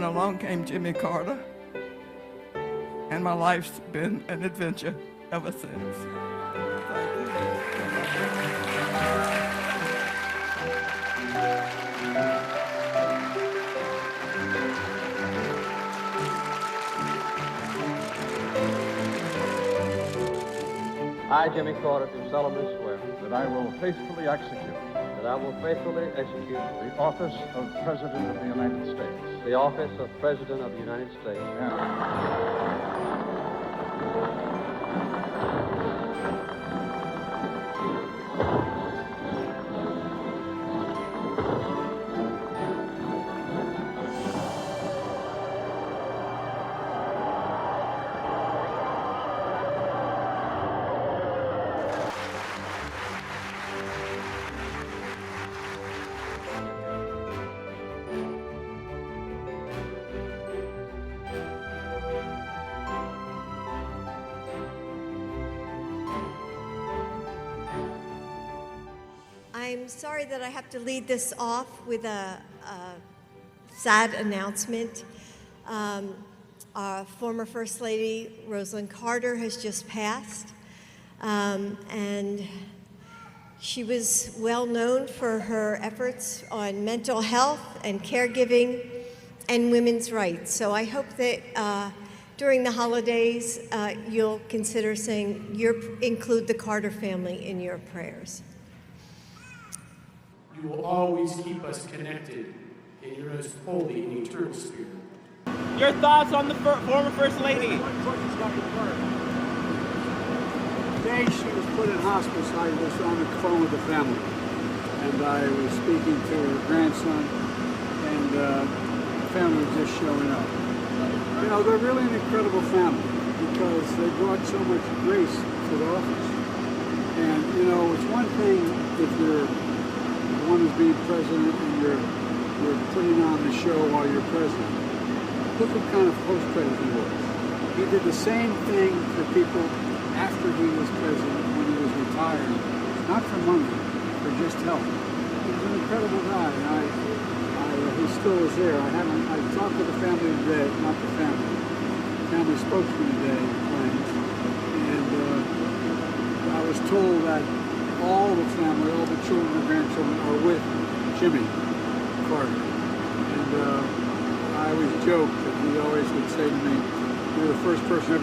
then along came Jimmy Carter, and my life's been an adventure ever since. Thank you. I, Jimmy Carter, do solemnly swear that I will faithfully execute that I will faithfully execute the office of President of the United States. the office of President of the United States. I'm sorry that I have to lead this off with a sad announcement. Our former First Lady, Rosalynn Carter, has just passed. And she was well known for her efforts on mental health and caregiving and women's rights. So I hope that during the holidays, you'll consider saying, include the Carter family in your prayers. You will always keep us connected in your most holy and eternal spirit. Your thoughts on the former First Lady? The day she was put in hospice, I was on the phone with the family, and I was speaking to her grandson, and the family was just showing up. You know, they're really an incredible family because they brought so much grace to the office. And, you know, it's one thing if you're one who's being president and you're putting on the show while you're president. Look what kind of post-president he was. He did the same thing for people after he was president when he was retired, not for money, for just help. He was an incredible guy, and he still is there. I talked to the family today, not the family spokesman today, and I was told that all the family, all the children and grandchildren are with Jimmy Carter. And I always joke that he always would say to me, you're the first person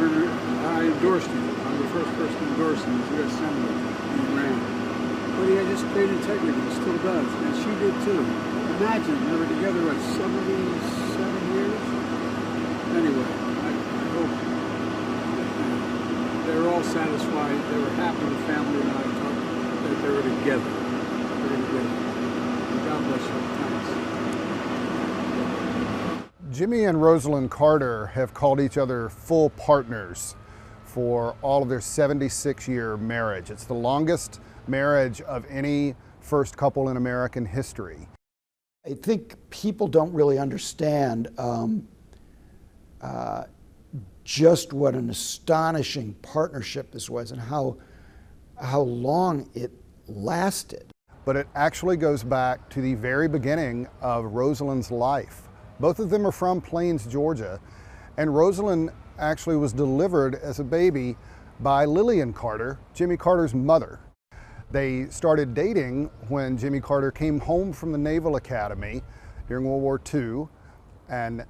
I endorsed him. I'm the first person to endorse him as U.S. Senator when he ran. But he had just great integrity, he still does, and she did too. Imagine, they were together, 77 years? Anyway, I hope they were all satisfied, they were happy, the family and I talked, that they were together. God bless you. Thanks. Jimmy and Rosalynn Carter have called each other full partners for all of their 76-year marriage. It's the longest marriage of any first couple in American history. I think people don't really understand just what an astonishing partnership this was and how long it lasted. But it actually goes back to the very beginning of Rosalynn's life. Both of them are from Plains, Georgia, and Rosalynn actually was delivered as a baby by Lillian Carter, Jimmy Carter's mother. They started dating when Jimmy Carter came home from the Naval Academy during World War II and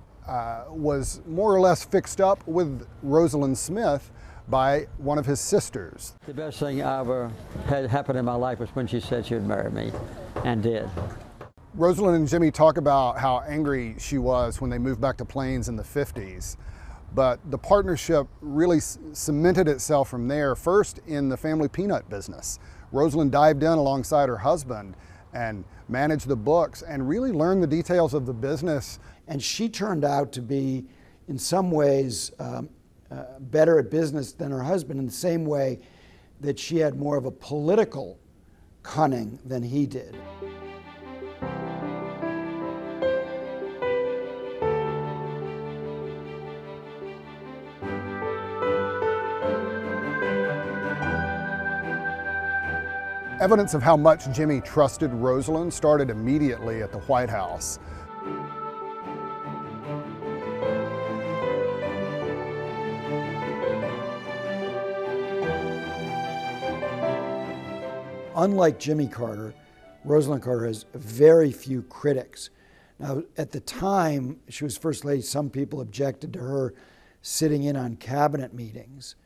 was more or less fixed up with Rosalynn Smith by one of his sisters. The best thing ever had happened in my life was when she said she would marry me, and did. Rosalynn and Jimmy talk about how angry she was when they moved back to Plains in the 50s, but the partnership really cemented itself from there, first in the family peanut business. Rosalynn dived in alongside her husband and managed the books and really learned the details of the business. And she turned out to be, in some ways, better at business than her husband, in the same way that she had more of a political cunning than he did. Evidence of how much Jimmy trusted Rosalynn started immediately at the White House. unlike Jimmy Carter, Rosalynn Carter has very few critics. Now, at the time she was First Lady, some people objected to her sitting in on cabinet meetings.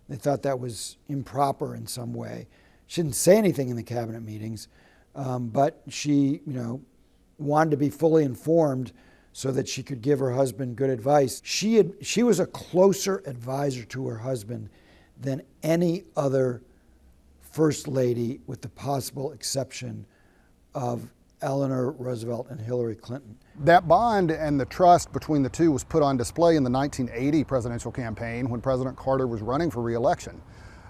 They thought that was improper in some way. She didn't say anything in the cabinet meetings, but she, wanted to be fully informed so that she could give her husband good advice. She was a closer advisor to her husband than any other First Lady, with the possible exception of Eleanor Roosevelt and Hillary Clinton. That bond and the trust between the two was put on display in the 1980 presidential campaign when President Carter was running for re-election.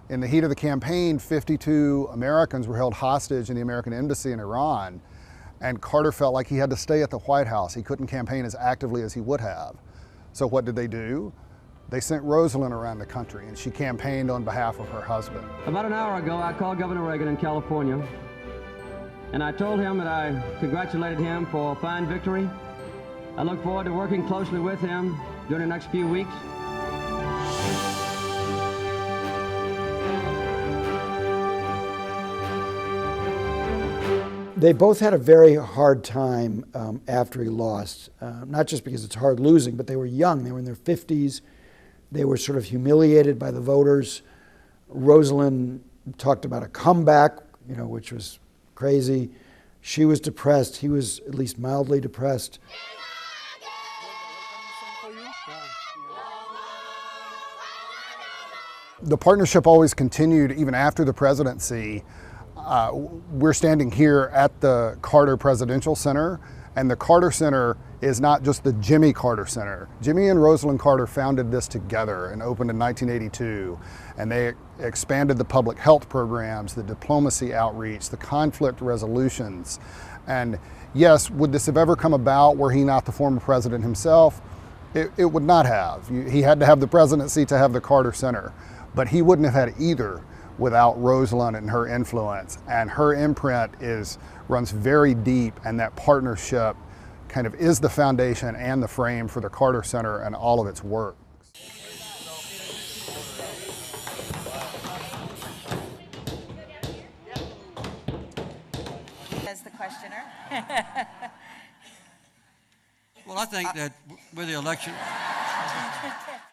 In the heat of the campaign, 52 Americans were held hostage in the American embassy in Iran, and Carter felt like he had to stay at the White House. He couldn't campaign as actively as he would have. So what did they do? They sent Rosalynn around the country, and she campaigned on behalf of her husband. About an hour ago, I called Governor Reagan in California, and I told him that I congratulated him for a fine victory. I look forward to working closely with him during the next few weeks. They both had a very hard time after he lost, not just because it's hard losing, but they were young. They were in their 50s. They were sort of humiliated by the voters. Rosalynn talked about a comeback, which was crazy. She was depressed. He was at least mildly depressed. The partnership always continued even after the presidency. We're standing here at the Carter Presidential Center, and the Carter Center is not just the Jimmy Carter Center. Jimmy and Rosalynn Carter founded this together and opened in 1982, and they expanded the public health programs, the diplomacy outreach, the conflict resolutions. And yes, would this have ever come about were he not the former president himself? It would not have. He had to have the presidency to have the Carter Center, but he wouldn't have had either without Rosalynn and her influence. And her imprint runs very deep, and that partnership kind of is the foundation and the frame for the Carter Center and all of its work. As the questioner. Well, I think that with the election,